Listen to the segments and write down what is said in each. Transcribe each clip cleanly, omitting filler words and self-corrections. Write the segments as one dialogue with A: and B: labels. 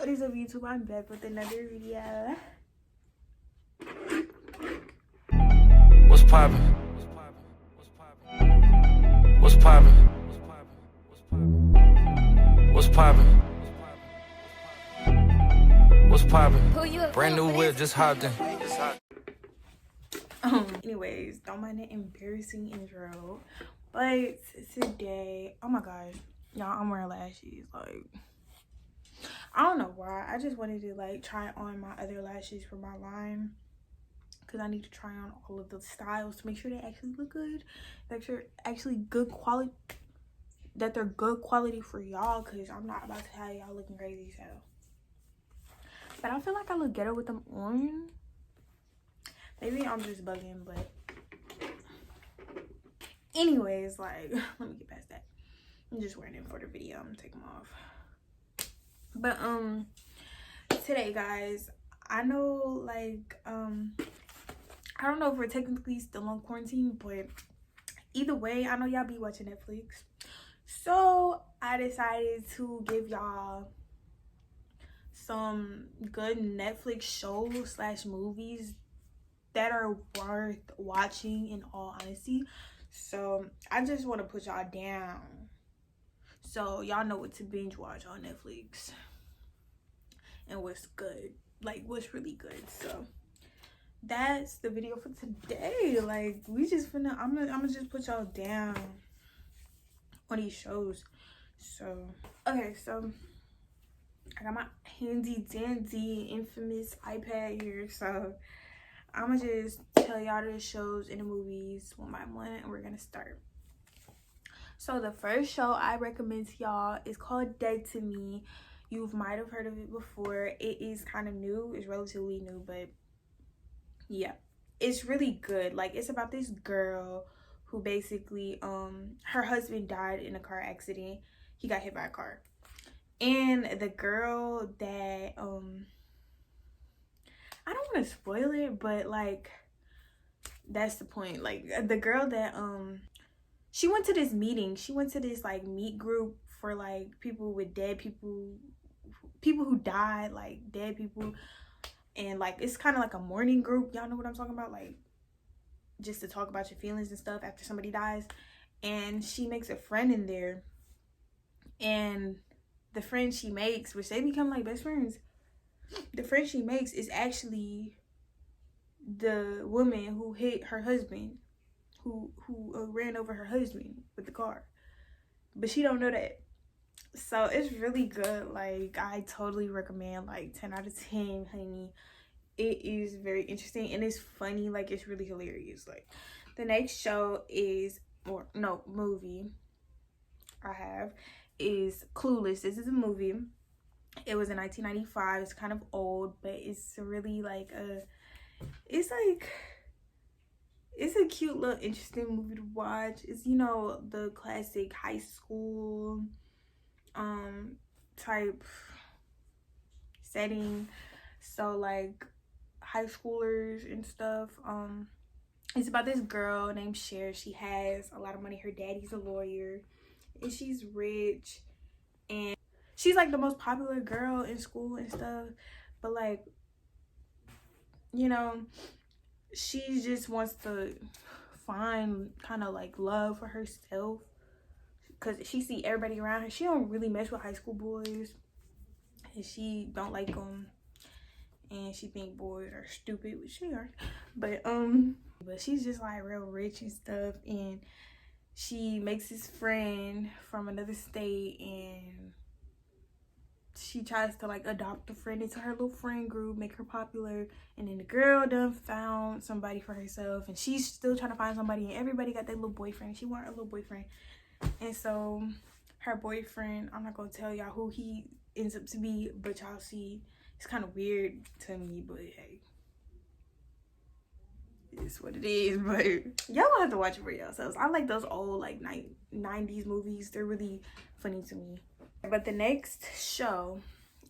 A: What is up, YouTube? I'm back with another video.
B: What's poppin'? What's poppin'? What's poppin'? What's poppin'? Brand new whip, just hopped in.
A: Anyways, don't mind the embarrassing intro. But today, oh my gosh, y'all, I'm wearing lashes. Like, I don't know why. I just wanted to like try on my other lashes for my line, because I need to try on all of the styles to make sure they actually look good, make sure actually good quality, that they're good quality for y'all, because I'm not about to have y'all looking crazy. So, but I feel like I look ghetto with them on. Maybe I'm just bugging, but anyways, like, let me get past that. I'm just wearing it for the video. I'm gonna take them off. But today, guys, I know, like, I don't know if we're technically still on quarantine, but either way, I know y'all be watching Netflix, so I decided to give y'all some good Netflix shows slash movies that are worth watching, in all honesty. So I just want to put y'all down so y'all know what to binge watch on Netflix and what's good, like what's really good. So that's the video for today. Like, we just finna, I'm gonna just put y'all down on these shows. So okay, so I got my handy dandy infamous iPad here, so I'm gonna just tell y'all the shows and the movies one by one, and we're gonna start. So the first show I recommend to y'all is called Dead to Me. You might have heard of it before. It is kind of new. It's relatively new, but yeah, it's really good. Like, it's about this girl who basically her husband died in a car accident. He got hit by a car, and the girl that I don't want to spoil it, but like, that's the point. Like, the girl that she went to this meeting, she went to this like meet group for like people with dead people who died, like dead people, and like it's kind of like a mourning group. Y'all know what I'm talking about, like just to talk about your feelings and stuff after somebody dies. And she makes a friend in there, and the friend she makes, which they become like best friends, the friend she makes is actually the woman who hit her husband, who ran over her husband with the car, but she don't know that. So it's really good. Like, I totally recommend, like 10 out of 10, honey. It is very interesting and it's funny. Like, it's really hilarious. Like, the next show is, or no, movie I have is Clueless. This is a movie. It was in 1995. It's kind of old, but it's really like it's a cute little interesting movie to watch. It's, you know, the classic high school type setting. So like high schoolers and stuff. It's about this girl named Cher. She has a lot of money. Her daddy's a lawyer and she's rich, and she's like the most popular girl in school and stuff, but like, you know, she just wants to find kind of like love for herself, because she see everybody around her. She don't really mess with high school boys, and she don't like them, and she think boys are stupid, which they are. But she's just like real rich and stuff, and she makes this friend from another state, and she tries to like adopt the friend into her little friend group, make her popular. And then the girl done found somebody for herself, and she's still trying to find somebody, and everybody got their little boyfriend. She want her little boyfriend, and so her boyfriend, I'm not gonna tell y'all who he ends up to be, but y'all see. It's kind of weird to me, but hey, it's what it is. But y'all don't have to watch it for yourselves. I like those old like 90s movies. They're really funny to me. But the next show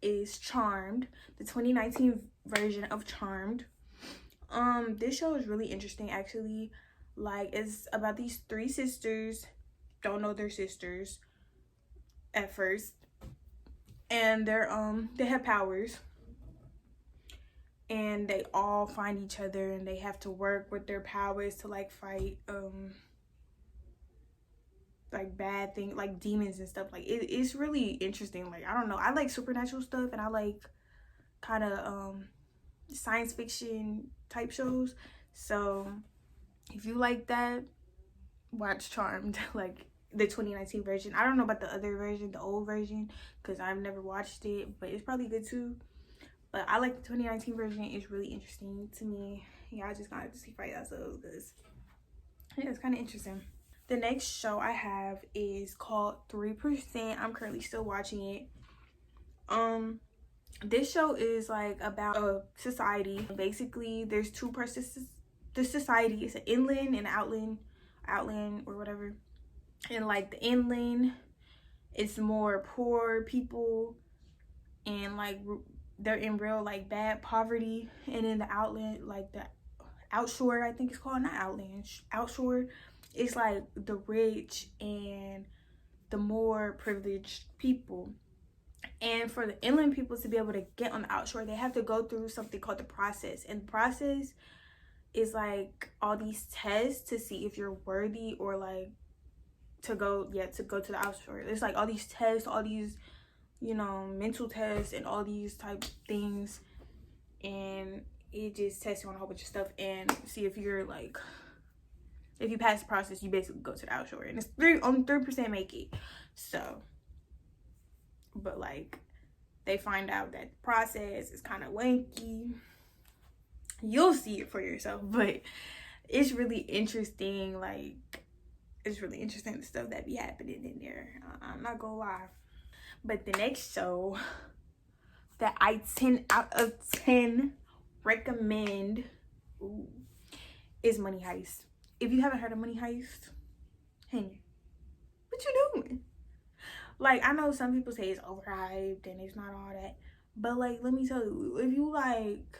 A: is Charmed, the 2019 version of Charmed. This show is really interesting, actually. Like, it's about these three sisters, don't know they're sisters at first, and they have powers, and they all find each other, and they have to work with their powers to like fight like bad things, like demons and stuff. Like it's really interesting. Like, I don't know, I like supernatural stuff, and I like kind of science fiction type shows. So if you like that, watch Charmed. Like the 2019 version. I don't know about the other version, the old version, because I've never watched it, but it's probably good too. But I like the 2019 version. It's really interesting to me. Yeah, I just got to see for yourselves because yeah, it's kind of interesting. The next show I have is called 3%. I'm currently still watching it. This show is like about a society. Basically, there's two parts to the society. It's an inland and outland or whatever. And like the inland, it's more poor people, and like they're in real like bad poverty. And in the outland, like the outshore, I think it's called, not outland, outshore, it's like the rich and the more privileged people. And for the inland people to be able to get on the outshore, they have to go through something called the process. And the process is like all these tests to see if you're worthy or like to go to the outshore. There's like all these tests, all these, you know, mental tests and all these type things, and it just tests you on a whole bunch of stuff and see if you're like, if you pass the process, you basically go to the outshore. And it's only 3% make it. So, but like they find out that the process is kind of wanky. You'll see it for yourself, but it's really interesting. Like, it's really interesting, the stuff that be happening in there. I'm not gonna lie. But the next show that I 10 out of 10 recommend is Money Heist. If you haven't heard of Money Heist, hey, what you doing? Like, I know some people say it's overhyped and it's not all that, but like, let me tell you, if you like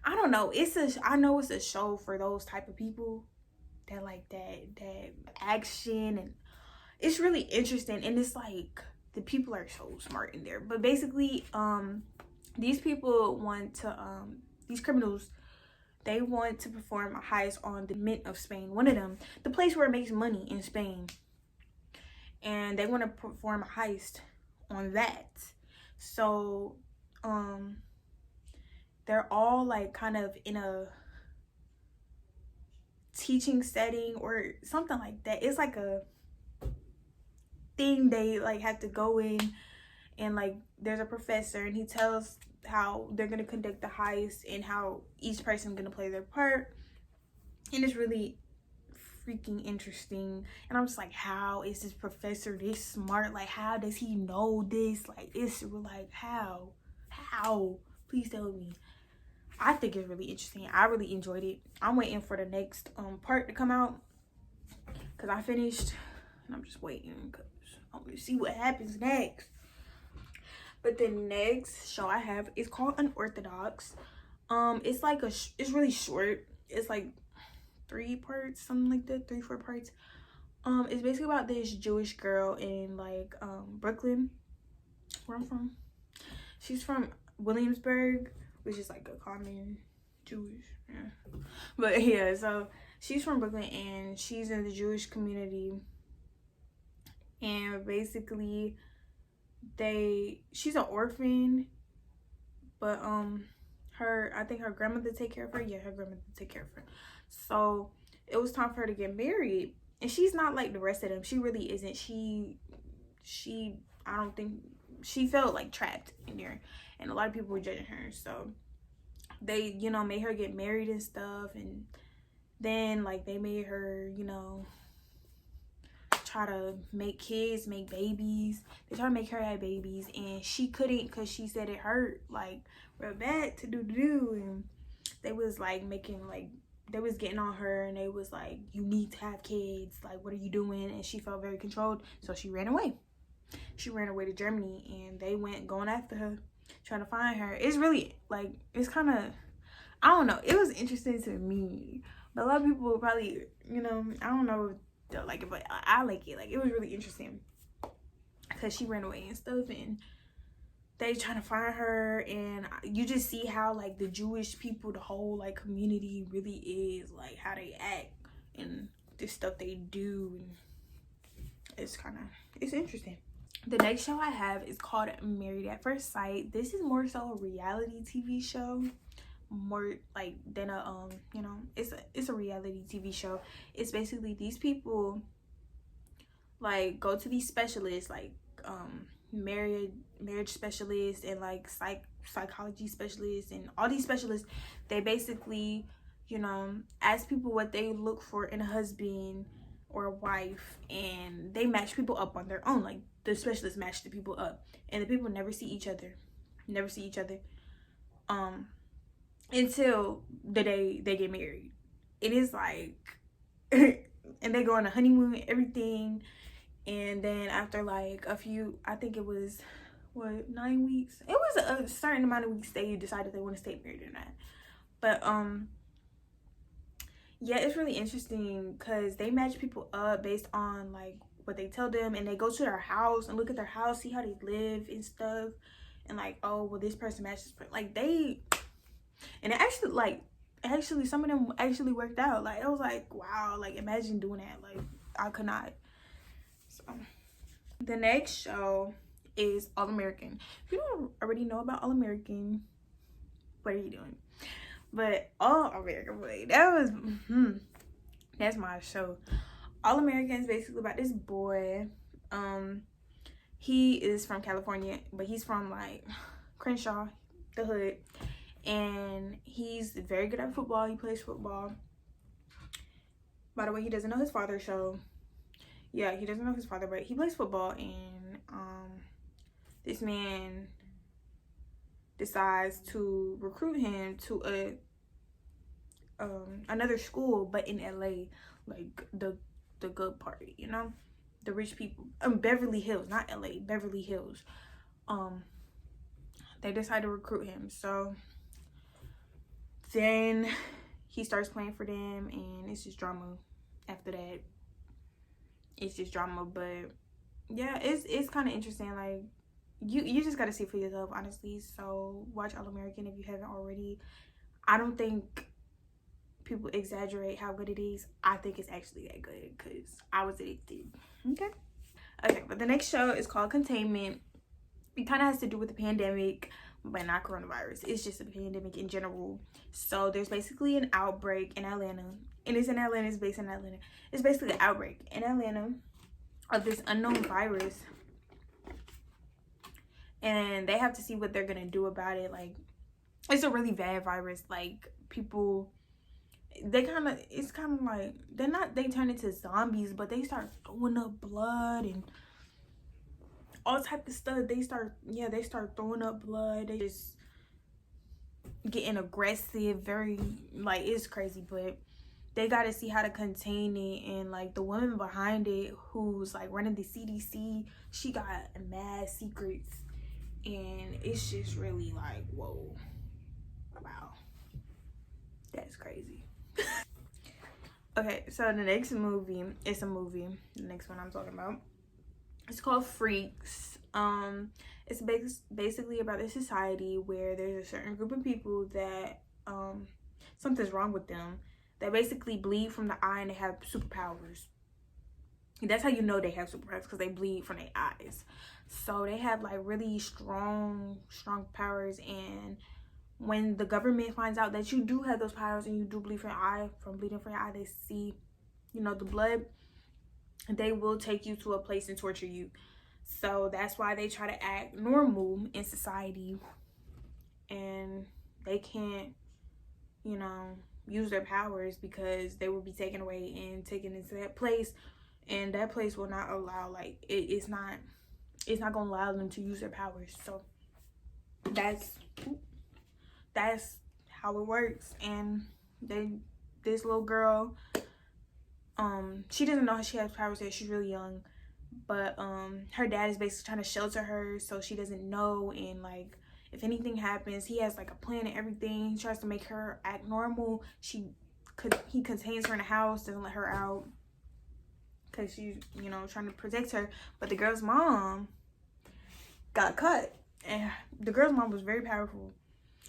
A: I don't know, I know it's a show for those type of people that like that action, and it's really interesting. And it's like the people are so smart in there. But basically, these people want to these criminals, they want to perform a heist on the Mint of Spain, one of them, the place where it makes money in Spain, and they want to perform a heist on that. So they're all like kind of in a teaching setting or something like that. It's like a thing they like have to go in, and like there's a professor, and he tells how they're gonna conduct the heist and how each person's gonna play their part. And it's really freaking interesting. And I'm just like, how is this professor this smart? Like, how does he know this? Like, it's like, how please tell me. I think it's really interesting. I really enjoyed it. I'm waiting for the next part to come out, because I finished and I'm just waiting because I want to see what happens next. But the next show I have is called Unorthodox. It's like it's really short. It's like 3 parts, something like that, 3-4 parts. It's basically about this Jewish girl in like Brooklyn, where I'm from. She's from Williamsburg, which is like a common Jewish, yeah. But yeah, so she's from Brooklyn and she's in the Jewish community. And basically she's an orphan, but I think her grandmother take care of her. Yeah, her grandmother take care of her. So it was time for her to get married, and she's not like the rest of them. She really isn't. She I don't think, she felt like trapped in there, and a lot of people were judging her. So they, you know, made her get married and stuff, and then like they made her, you know, try to make kids, make babies. They try to make her have babies, and she couldn't because she said it hurt like real bad to do. And they was like making like, they was getting on her, and they was like, you need to have kids, like what are you doing? And she felt very controlled, so she ran away. She ran away to Germany, and they went going after her, trying to find her. It's really like, it's kind of, I don't know, it was interesting to me, but a lot of people probably, you know, I don't know if they'll like it, but I like it. Like, it was really interesting. because she ran away and stuff, and they trying to find her. And you just see how like the Jewish people, the whole like community really is, like how they act and this stuff they do, and it's interesting. The next show I have is called Married at First Sight. This is more so a reality TV show, more like than a you know, it's a reality TV show. It's basically these people like go to these specialists, like marriage specialists, and like psychology specialists, and all these specialists. They basically, you know, ask people what they look for in a husband or a wife, and they match people up on their own. Like the specialists match the people up, and the people never see each other until the day they get married. It is like and they go on a honeymoon and everything, and then after like a few, I think it was what, 9 weeks, it was a certain amount of weeks, they decided they want to stay married or not. But yeah, it's really interesting because they match people up based on like what they tell them, and they go to their house and look at their house, see how they live and stuff, and like, oh well, this person matches, like they, and it actually some of them actually worked out. Like I was like, wow, like imagine doing that. Like I could not. So the next show is All American. If you don't already know about All American, what are you doing? But All American, boy, that was that's my show. All American is basically about this boy. He is from California, but he's from like Crenshaw, the hood, and he's very good at football. He plays football. By the way, he doesn't know his father, so yeah, he doesn't know his father, but he plays football. And this man decides to recruit him to a another school, but in LA, like the good part, you know, the rich people. Beverly Hills, not LA, Beverly Hills. They decide to recruit him. So then he starts playing for them, and it's just drama after that. It's just drama, but yeah, it's kind of interesting. Like you just got to see for yourself, honestly. So watch All American if you haven't already. I don't think people exaggerate how good it is. I think it's actually that good because I was addicted. Okay, but the next show is called Containment. It kind of has to do with the pandemic, but not coronavirus. It's just a pandemic in general. So there's basically an outbreak in Atlanta, and it's in Atlanta. It's based in Atlanta. It's basically an outbreak in Atlanta of this unknown virus, and they have to see what they're gonna do about it. Like, it's a really bad virus. Like, people, it's kind of like they turn into zombies, but they start throwing up blood and all type of stuff. They start throwing up blood. They just getting aggressive, very, like, it's crazy. But they got to see how to contain it, and like the woman behind it who's like running the CDC, she got mad secrets, and it's just really like, whoa, wow, that's crazy. Okay, so the next movie, the next one I'm talking about, it's called Freaks. It's basically about a society where there's a certain group of people that something's wrong with them. They basically bleed from the eye, and they have superpowers. And that's how you know they have superpowers, because they bleed from their eyes. So they have like really strong powers, and when the government finds out that you do have those powers and you do bleed from your eye, they see, you know, the blood, they will take you to a place and torture you. So that's why they try to act normal in society, and they can't, you know, use their powers, because they will be taken away and taken into that place, and that place will not allow, like, it's not gonna allow them to use their powers. So that's how it works. And this little girl, she doesn't know how she has powers yet. She's really young, but her dad is basically trying to shelter her, so she doesn't know. And like, if anything happens, he has like a plan and everything. He tries to make her act normal. He contains her in the house, doesn't let her out, because she's, you know, trying to protect her. But the girl's mom got caught. And the girl's mom was very powerful.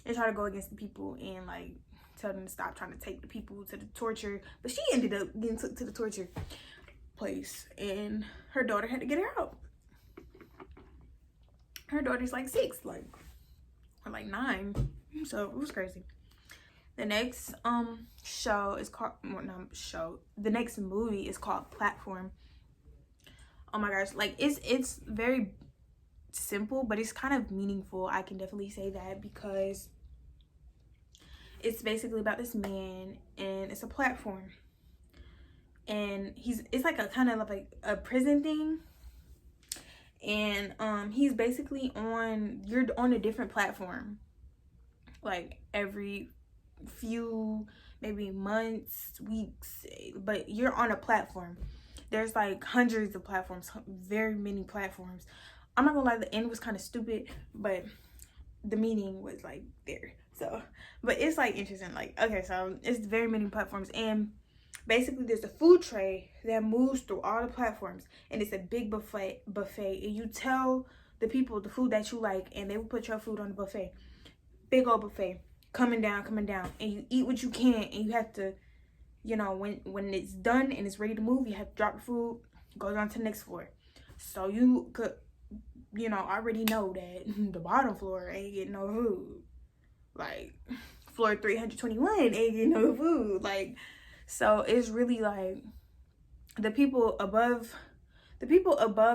A: They tried to go against the people and like tell them to stop trying to take the people to the torture. But she ended up getting took to the torture place, and her daughter had to get her out. Her daughter's like 6, like, or like 9. So it was crazy. The next show is called, well, not show, the next movie is called Platform. Oh my gosh, like it's very simple, but it's kind of meaningful. I can definitely say that, because it's basically about this man, and it's a platform, and it's like a kind of like a prison thing, and he's basically you're on a different platform, like every few maybe months, weeks, but you're on a platform. There's like hundreds of platforms, very many platforms. I'm not gonna lie, the end was kind of stupid, but the meaning was like there. So, but it's like interesting. Like, okay, so it's very many platforms, and basically there's a food tray that moves through all the platforms, and it's a big buffet, and you tell the people the food that you like, and they will put your food on the buffet. Big old buffet, coming down, and you eat what you can, and you have to, you know, when it's done and it's ready to move, you have to drop the food, go down to the next floor. So you could, you know, already know that the bottom floor ain't getting no food. Like, floor 321 ain't getting no food. Like, so it's really like the people above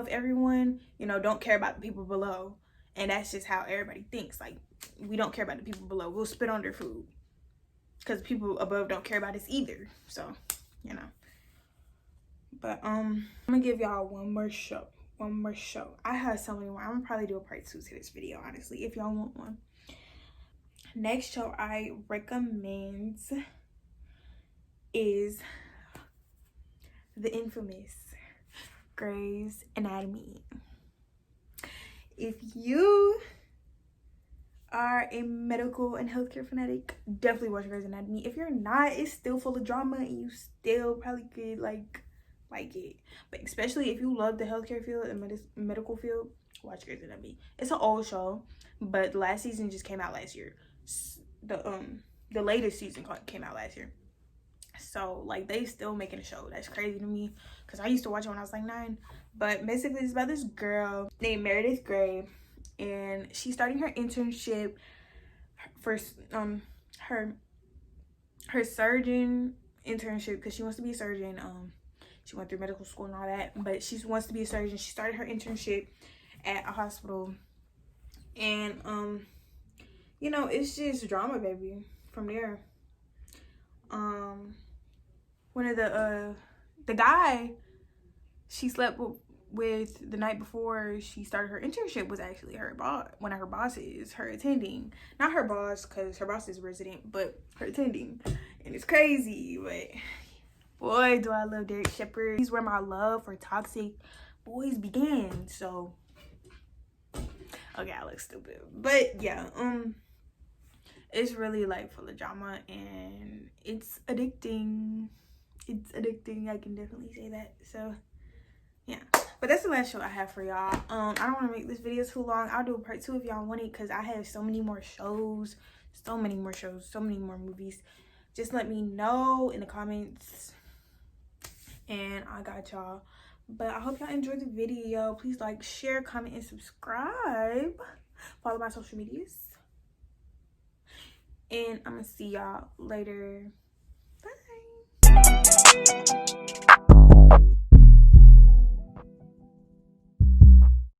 A: everyone, you know, don't care about the people below. And that's just how everybody thinks. Like, we don't care about the people below. We'll spit on their food, because people above don't care about us either. So, you know. But I'm gonna give y'all one more show. I have so many more. I'm gonna probably do a part 2 to this video, honestly, if y'all want one. Next show I recommend is the infamous Grey's Anatomy. If you are a medical and healthcare fanatic, definitely watch Grey's Anatomy. If you're not, it's still full of drama, and you still probably could like it. But especially if you love the healthcare field and medical field, watch Grey's Anatomy. It's an old show, but the last season just came out last year. The latest season came out last year. So like, they still making a show. That's crazy to me, because I used to watch it when I was like 9. But basically it's about this girl named Meredith Grey, and she's starting her internship for her surgeon internship, because she wants to be a surgeon. She went through medical school and all that, but she wants to be a surgeon. She started her internship at a hospital, and you know, it's just drama, baby, from there. One of the guy she slept with the night before she started her internship was actually her boss, one of her bosses, her attending. Not her boss, because her boss is a resident, but her attending. And it's crazy, but boy, do I love Derek Shepherd. He's where my love for toxic boys began. So, okay, I look stupid, but yeah, it's really like full of drama, and it's addicting. I can definitely say that. So yeah, but that's the last show I have for y'all. I don't want to make this video too long. I'll do a part 2 if y'all want it, because I have so many more shows, so many more movies. Just let me know in the comments, and I got y'all. But I hope y'all enjoyed the video. Please like, share, comment, and subscribe. Follow my social medias, and I'm gonna see y'all later. Bye.